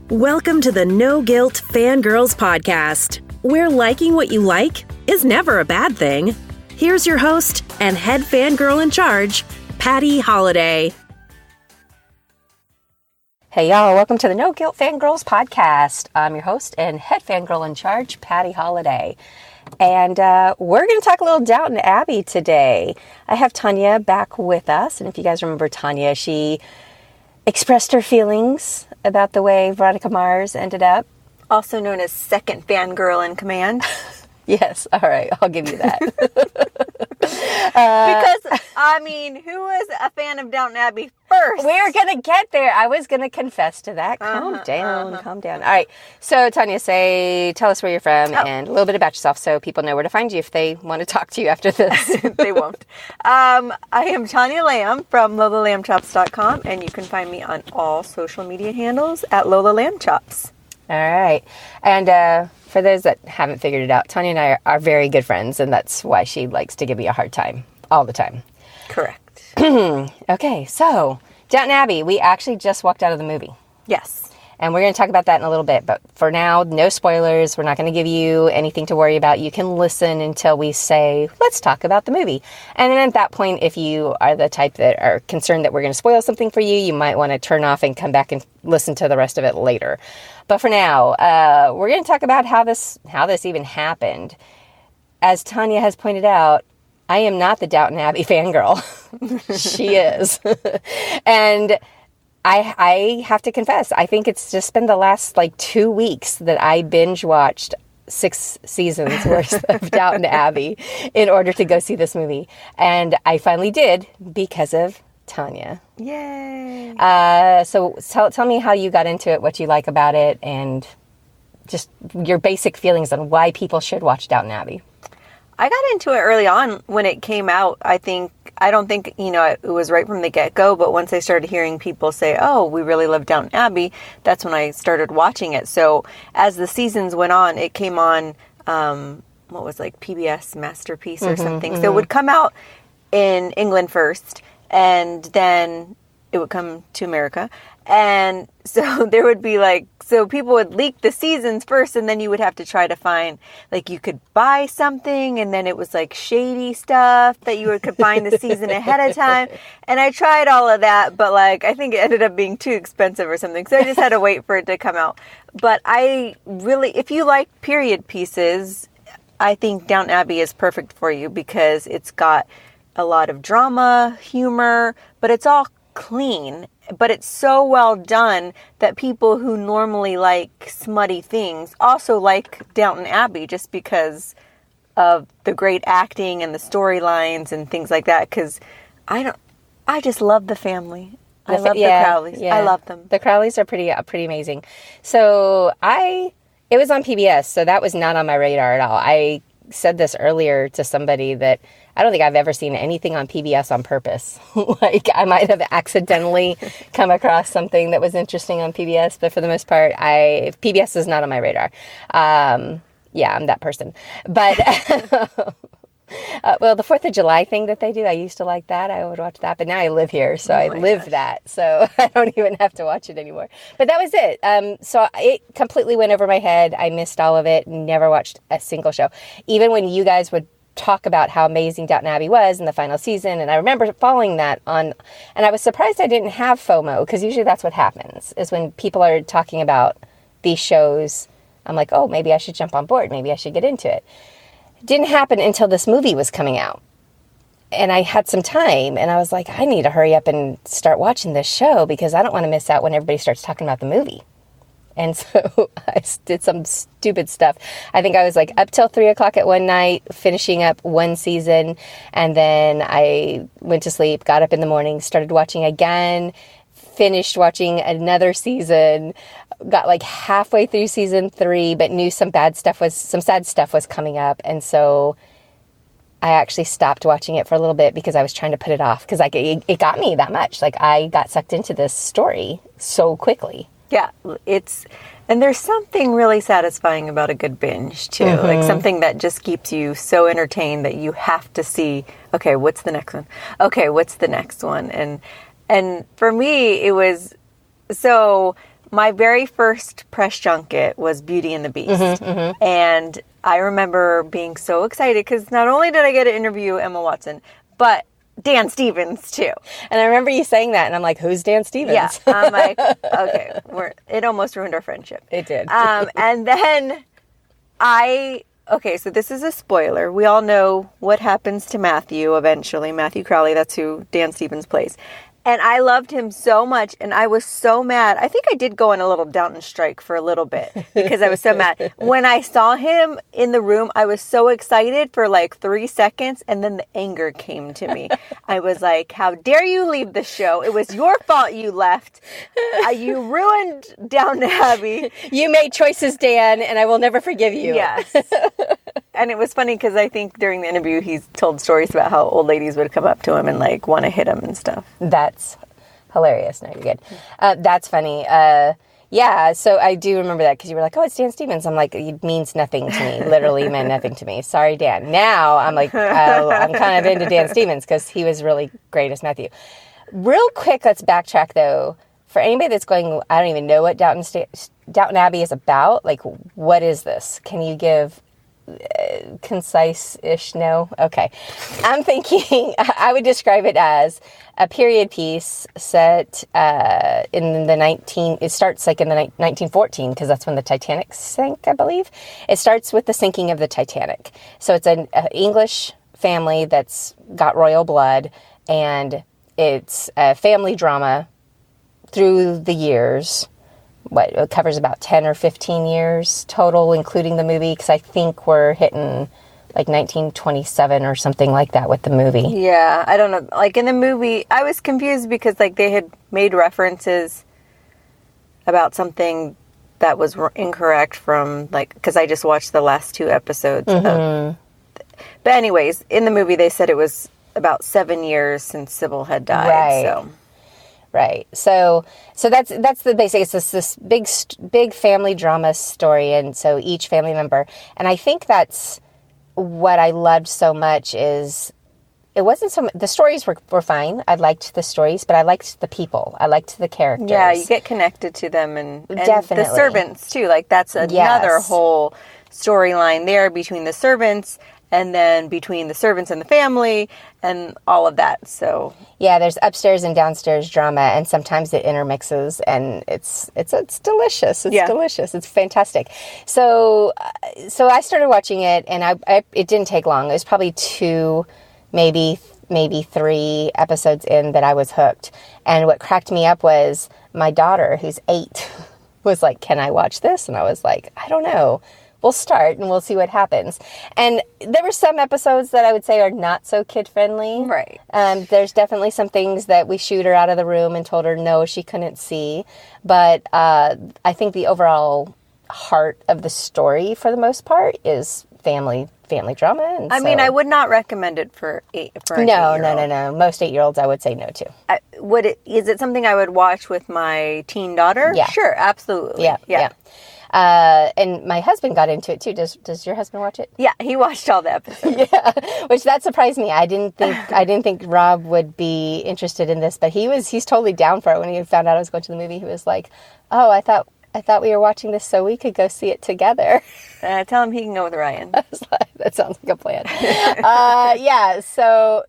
Welcome to the No Guilt Fangirls podcast, where liking what you like is never a bad thing. Here's your host and head fangirl in charge, Patty Holiday. Hey y'all, welcome to the No Guilt Fangirls podcast. I'm your host and head fangirl in charge, Patty Holiday. And we're going to talk a little Downton Abbey today. I have Tania back with us. And if you guys remember Tania, she expressed her feelings about the way Veronica Mars ended up. Also known as second fangirl in command. Yes, all right, I'll give you that. Because, I mean, who was a fan of Downton Abbey first? We're going to get there. I was going to confess to that. Calm down. All right, so Tania, tell us where you're from and a little bit about yourself so people know where to find you if they want to talk to you after this. They won't. I am Tania Lamb from LolaLambChops.com, and you can find me on all social media handles at Lola Lamb Chops. All right. And for those that haven't figured it out, Tania and I are very good friends, and that's why she likes to give me a hard time all the time. Correct. Okay, so Downton Abbey, we actually just walked out of the movie. Yes. And we're going to talk about that in a little bit. But for now, no spoilers. We're not going to give you anything to worry about. You can listen until we say, let's talk about the movie. And then at that point, if you are the type that are concerned that we're going to spoil something for you, you might want to turn off and come back and listen to the rest of it later. But for now, we're going to talk about how this even happened. As Tania has pointed out, I am not the Downton Abbey fangirl. She is. And I have to confess, I think it's just been the last 2 weeks that I binge watched 6 seasons worth of Downton Abbey in order to go see this movie. And I finally did because of Tania. Yay. So tell me how you got into it, what you like about it, and just your basic feelings on why people should watch Downton Abbey. I got into it early on when it came out. I don't think, it was right from the get-go, but once I started hearing people say, oh, we really love Downton Abbey, that's when I started watching it. So as the seasons went on, it came on, PBS Masterpiece or something. So it would come out in England first, and then it would come to America. And so there would be so people would leak the seasons first, and then you would have to try to find, you could buy something, and then it was shady stuff that you could find the season ahead of time. And I tried all of that, but I think it ended up being too expensive or something. So I just had to wait for it to come out. But if you like period pieces, I think Downton Abbey is perfect for you because it's got a lot of drama, humor, but it's all clean. But it's so well done that people who normally like smutty things also like Downton Abbey just because of the great acting and the storylines and things like that. Because I just love the family. I love the Crowleys. Yeah. I love them. The Crowleys are pretty amazing. So it was on PBS, so that was not on my radar at all. I said this earlier to somebody that I don't think I've ever seen anything on PBS on purpose. I might have accidentally come across something that was interesting on PBS, but for the most part, PBS is not on my radar. Yeah, I'm that person. But, well, the 4th of July thing that they do, I used to like that. I would watch that, but now I live here, so I live that. So I don't even have to watch it anymore. But that was it. So it completely went over my head. I missed all of it, never watched a single show. Even when you guys would talk about how amazing Downton Abbey was in the final season, and I remember following that on, and I was surprised I didn't have FOMO, because usually that's what happens, is when people are talking about these shows, I'm like, oh, maybe I should jump on board, maybe I should get into it. It didn't happen until this movie was coming out, and I had some time, and I was like, I need to hurry up and start watching this show, because I don't want to miss out when everybody starts talking about the movie. And so I did some stupid stuff. I think I was up till 3 o'clock at one night, finishing up one season. And then I went to sleep, got up in the morning, started watching again, finished watching another season, got halfway through season 3, but knew some sad stuff was coming up. And so I actually stopped watching it for a little bit because I was trying to put it off, because it got me that much. I got sucked into this story so quickly. Yeah, and there's something really satisfying about a good binge, too. Something that just keeps you so entertained that you have to see, okay, what's the next one? Okay, what's the next one? And for me, it was, so my very first press junket was Beauty and the Beast. And I remember being so excited because not only did I get to interview Emma Watson, but Dan Stevens too. And I remember you saying that, and I'm like, who's Dan Stevens? Yeah, I'm like, okay, it almost ruined our friendship. It did. And then okay, so this is a spoiler. We all know what happens to Matthew eventually. Matthew Crowley, that's who Dan Stevens plays. And I loved him so much, and I was so mad. I think I did go on a little Downton strike for a little bit because I was so mad. When I saw him in the room, I was so excited for like 3 seconds, and then the anger came to me. I was like, how dare you leave the show? It was your fault you left. You ruined Downton Abbey. You made choices, Dan, and I will never forgive you. Yes. And it was funny because I think during the interview, he's told stories about how old ladies would come up to him and like want to hit him and stuff. That's hilarious. No, you're good. That's funny. Yeah, so I do remember that because you were like, oh, it's Dan Stevens. I'm like, it means nothing to me. Literally meant nothing to me. Sorry, Dan. Now I'm like, oh, I'm kind of into Dan Stevens because he was really great as Matthew. Real quick, let's backtrack though. For anybody that's going, I don't even know what Downton Abbey is about. Like, what is this? Can you give concise-ish? No? Okay. I'm thinking I would describe it as a period piece set in the it starts like in the 1914 because that's when the Titanic sank, I believe. It starts with the sinking of the Titanic. So it's an English family that's got royal blood, and it's a family drama through the years. It covers about 10 or 15 years total, including the movie, because I think we're hitting like 1927 or something like that with the movie. Yeah, I don't know. Like in the movie, I was confused because like they had made references about something that was incorrect from like, because I just watched the last 2 episodes. But anyways, in the movie, they said it was about 7 years since Sybil had died. Right. So. Right. So that's the basic. It's this big family drama story, and so each family member. And I think that's what I loved so much is it wasn't so. The stories were fine. I liked the stories, but I liked the people. I liked the characters. Yeah, you get connected to them, and definitely the servants too. Like that's another whole storyline there between the servants. And then between the servants and the family and all of that. So yeah, there's upstairs and downstairs drama, and sometimes it intermixes, and it's delicious. It's delicious. It's fantastic. So I started watching it, and it didn't take long. It was probably 2, maybe 3 episodes in that I was hooked. And what cracked me up was my daughter, who's 8, was like, "Can I watch this?" And I was like, "I don't know. We'll start and we'll see what happens." And there were some episodes that I would say are not so kid-friendly. Right. There's definitely some things that we shooed her out of the room and told her no, she couldn't see. But I think the overall heart of the story, for the most part, is family drama. And I mean, I would not recommend it for an 8-year-old. No. Most 8-year-olds I would say no to. Is it something I would watch with my teen daughter? Yeah. Sure, absolutely. Yeah. And my husband got into it too. Does your husband watch it? Yeah, he watched all the episodes. Yeah, which that surprised me. I didn't think Rob would be interested in this, but he's totally down for it. When he found out I was going to the movie, he was like, "Oh, I thought we were watching this so we could go see it together." Tell him he can go with Ryan. I was like, that sounds like a plan. Yeah. So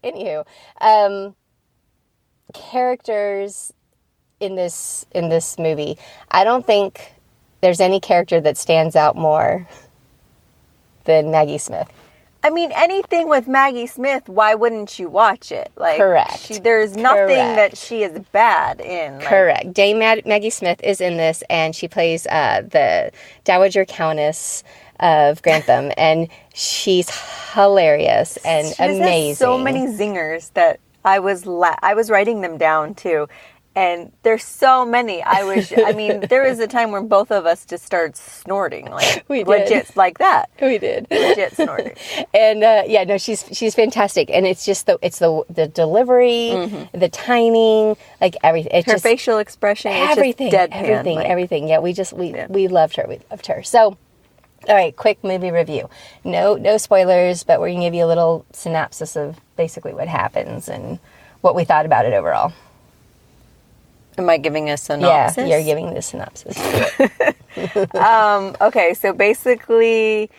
anywho, characters in this movie, I don't think there's any character that stands out more than Maggie Smith. I mean, anything with Maggie Smith, why wouldn't you watch it? Like, correct. There's nothing that she is bad in. Like, correct. Dame Maggie Smith is in this, and she plays the Dowager Countess of Grantham, and she's hilarious and amazing. Has so many zingers that I was writing them down too. And there's so many. I mean, there was a time when both of us just started snorting, like we did. Legit like that. We did legit snorting. And she's fantastic. And it's just the delivery, the timing, like everything. It's her just facial expression, everything, it's just deadpan, everything. Yeah, we loved her. We loved her. So, all right, quick movie review. No spoilers, but we're gonna give you a little synopsis of basically what happens and what we thought about it overall. Am I giving a synopsis? Yeah, you're giving the synopsis. Okay, so basically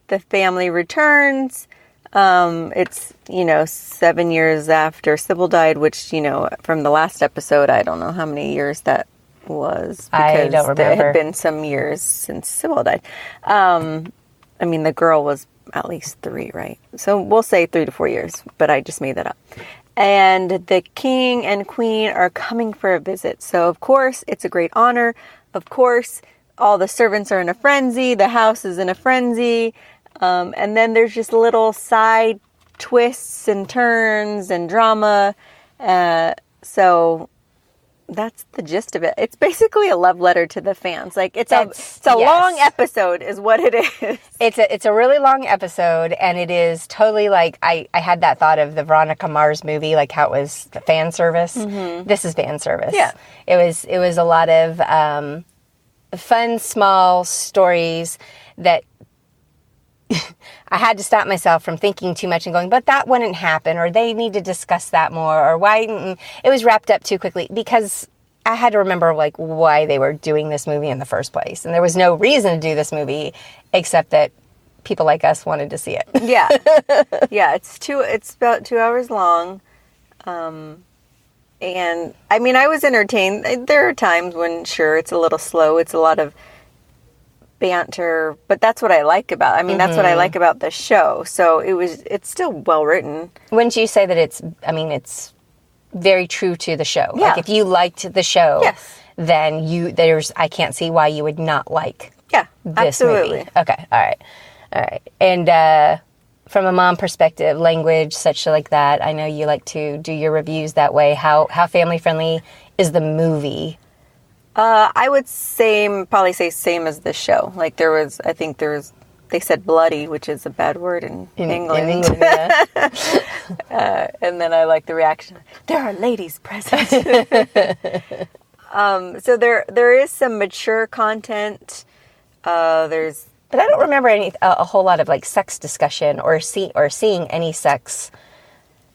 the family returns. It's, 7 years after Sybil died, which, from the last episode, I don't know how many years that was. I don't remember. There had been some years since Sybil died. The girl was at least 3, right? So we'll say 3 to 4 years, but I just made that up. And the king and queen are coming for a visit. So, of course, it's a great honor. Of course, all the servants are in a frenzy. The house is in a frenzy. And then there's just little side twists and turns and drama. So that's the gist of it. It's basically a love letter to the fans. Like it's a long episode is what it is. It's a really long episode, and it is totally like I had that thought of the Veronica Mars movie, like how it was fan service. Mm-hmm. This is fan service. Yeah. It was a lot of fun small stories that I had to stop myself from thinking too much and going, but that wouldn't happen, or they need to discuss that more, or why didn't it was wrapped up too quickly, because I had to remember like why they were doing this movie in the first place. And there was no reason to do this movie except that people like us wanted to see it. Yeah. Yeah. It's about 2 hours long. And I was entertained. There are times when, sure, it's a little slow. It's a lot of banter, but that's what I like about that's what I like about the show. So it's still well written. Wouldn't you say that it's very true to the show? Yeah. Like if you liked the show, yes, then I can't see why you would not like this absolutely. movie. Okay. All right. And from a mom perspective, language such like that, I know you like to do your reviews that way. How family friendly is the movie? I would probably say same as the show. Like they said bloody, which is a bad word in England. In England, yeah. And then I like the reaction. There are ladies present. So there is some mature content. But I don't remember a whole lot of like sex discussion or seeing any sex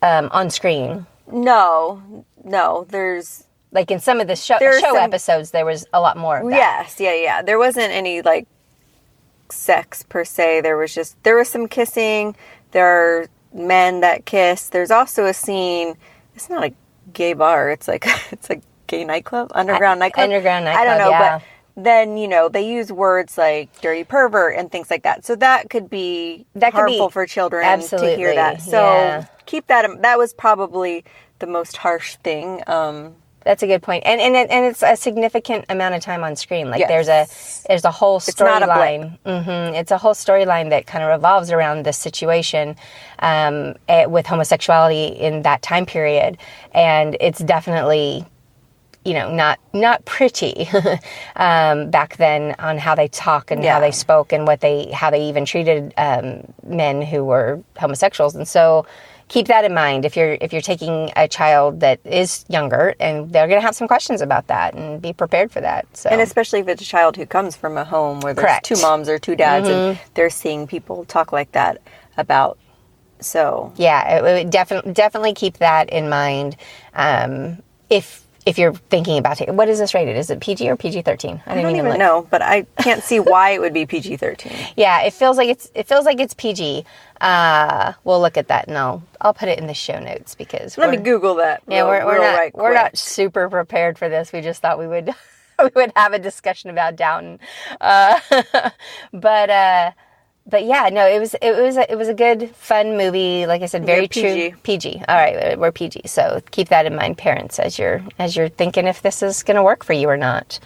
on screen. No. There's. Like in some of the show episodes, there was a lot more of that. Yes, yeah. There wasn't any, like, sex per se. There was some kissing. There are men that kiss. There's also a scene, it's not a gay bar. It's like gay nightclub? Underground nightclub? Underground nightclub, I don't know, yeah. But then, they use words like dirty pervert and things like that. So that could be harmful for children absolutely, to hear that. So keep that. That was probably the most harsh thing. That's a good point. And it's a significant amount of time on screen. Like yes. there's a whole storyline. Mm-hmm. It's a whole storyline that kind of revolves around this situation with homosexuality in that time period. And it's definitely, not pretty back then on how they talk and how they spoke and how they even treated men who were homosexuals. And so keep that in mind if you're taking a child that is younger, and they're going to have some questions about that, and be prepared for that. So. And especially if it's a child who comes from a home where there's Correct. 2 moms or 2 dads, and they're seeing people talk like that about. So yeah, it would definitely keep that in mind. If you're thinking about it, what is this rated? Is it PG or PG-13? I don't even know, but I can't see why it would be PG-13. Yeah, it feels like it's PG. We'll look at that, and I'll put it in the show notes because let me Google that. Yeah, we're not super prepared for this. We just thought we would have a discussion about Downton, But yeah, no, it was a good, fun movie. Like I said, very true. PG. All right, we're PG. So keep that in mind, parents, as you're thinking if this is going to work for you or not.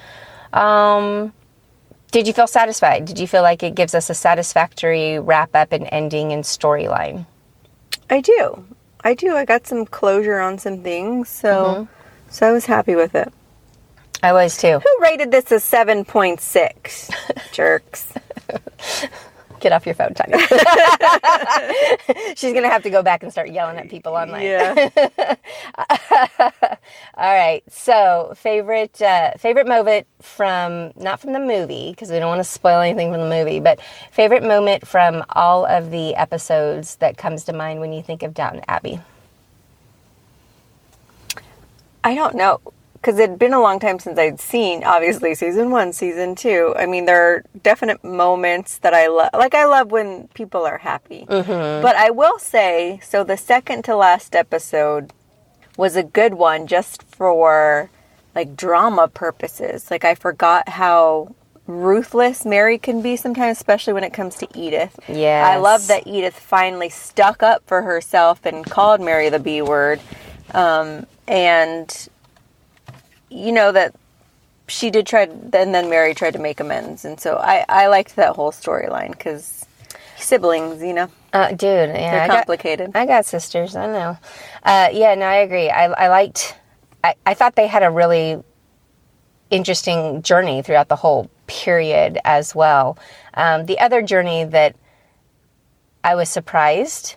Did you feel satisfied? Did you feel like it gives us a satisfactory wrap up and ending and storyline? I do. I got some closure on some things, so I was happy with it. I was too. Who rated this a 7.6? Jerks. Get off your phone, Tania. She's going to have to go back and start yelling at people online. Yeah. All right. So, favorite moment not from the movie, because we don't want to spoil anything from the movie, but favorite moment from all of the episodes that comes to mind when you think of Downton Abbey? I don't know. because it'd been a long time since I'd seen, obviously, season 1, season 2. I mean, there are definite moments that I love. Like, I love when people are happy. But I will say, so the second to last episode was a good one just for, like, drama purposes. Like, I forgot how ruthless Mary can be sometimes, especially when it comes to Edith. Yes. I love that Edith finally stuck up for herself and called Mary the B word. And, you know, that she did try, and then Mary tried to make amends. And so I liked that whole storyline because siblings, you know. Dude, yeah. They're complicated. I got sisters, I know. Yeah, no, I agree. I thought they had a really interesting journey throughout the whole period as well. The other journey that I was surprised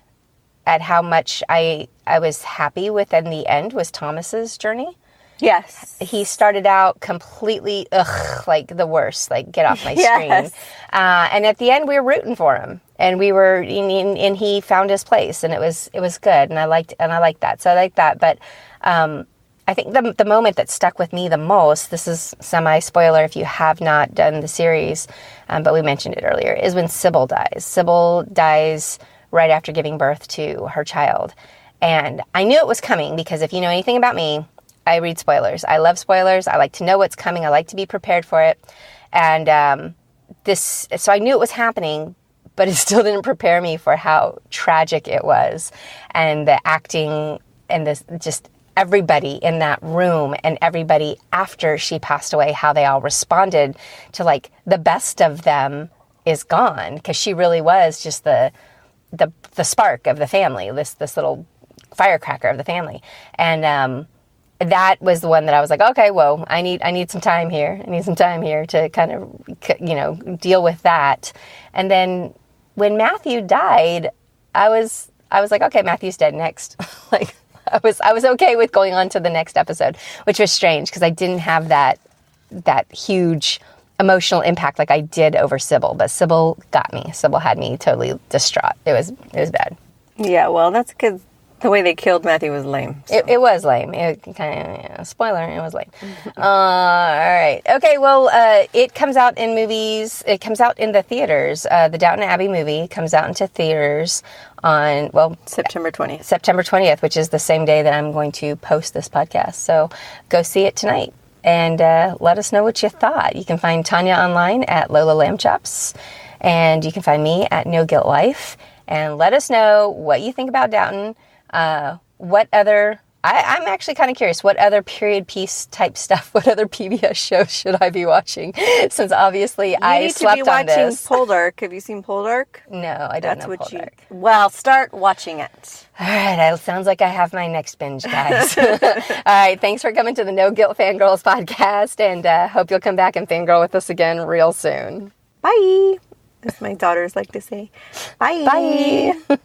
at how much I was happy with in the end was Thomas's journey. Yes. He started out completely, like the worst, like get off my screen. And at the end we were rooting for him, and we were, and he found his place, and it was good. And I liked that. So I liked that. But, I think the moment that stuck with me the most, this is semi-spoiler if you have not done the series, but we mentioned it earlier, is when Sybil dies. Sybil dies right after giving birth to her child. And I knew it was coming because if you know anything about me, I read spoilers. I love spoilers. I like to know what's coming. I like to be prepared for it. And so I knew it was happening, but it still didn't prepare me for how tragic it was. And the acting and this just everybody in that room and everybody after she passed away, how they all responded to, like, the best of them is gone, because she really was just the spark of the family, this little firecracker of the family. And that was the one that I was like, okay, well, I need some time here. I need some time here to kind of, you know, deal with that. And then when Matthew died, I was like, okay, Matthew's dead next. Like, I was okay with going on to the next episode, which was strange because I didn't have that huge emotional impact like I did over Sybil. But Sybil got me. Sybil had me totally distraught. It was bad. Yeah, well, that's because the way they killed Matthew was lame. So. It was lame. It kind of, spoiler, it was lame. All right. Okay, well, it comes out in movies. It comes out in the theaters. The Downton Abbey movie comes out into theaters on, well... September 20th. September 20th, which is the same day that I'm going to post this podcast. So go see it tonight. And let us know what you thought. You can find Tanya online at Lola Lamb Chops. And you can find me at No Guilt Life. And let us know what you think about Downton. What other... I'm actually kind of curious, what other period piece type stuff, what other PBS shows should I be watching? Since obviously I slept on this. You need to be watching Poldark. Have you seen Poldark? No, I don't know Poldark. Well, start watching it. All right, it sounds like I have my next binge, guys. All right, thanks for coming to the No Guilt Fangirls podcast, and hope you'll come back and fangirl with us again real soon. Bye! As my daughters like to say. Bye! Bye!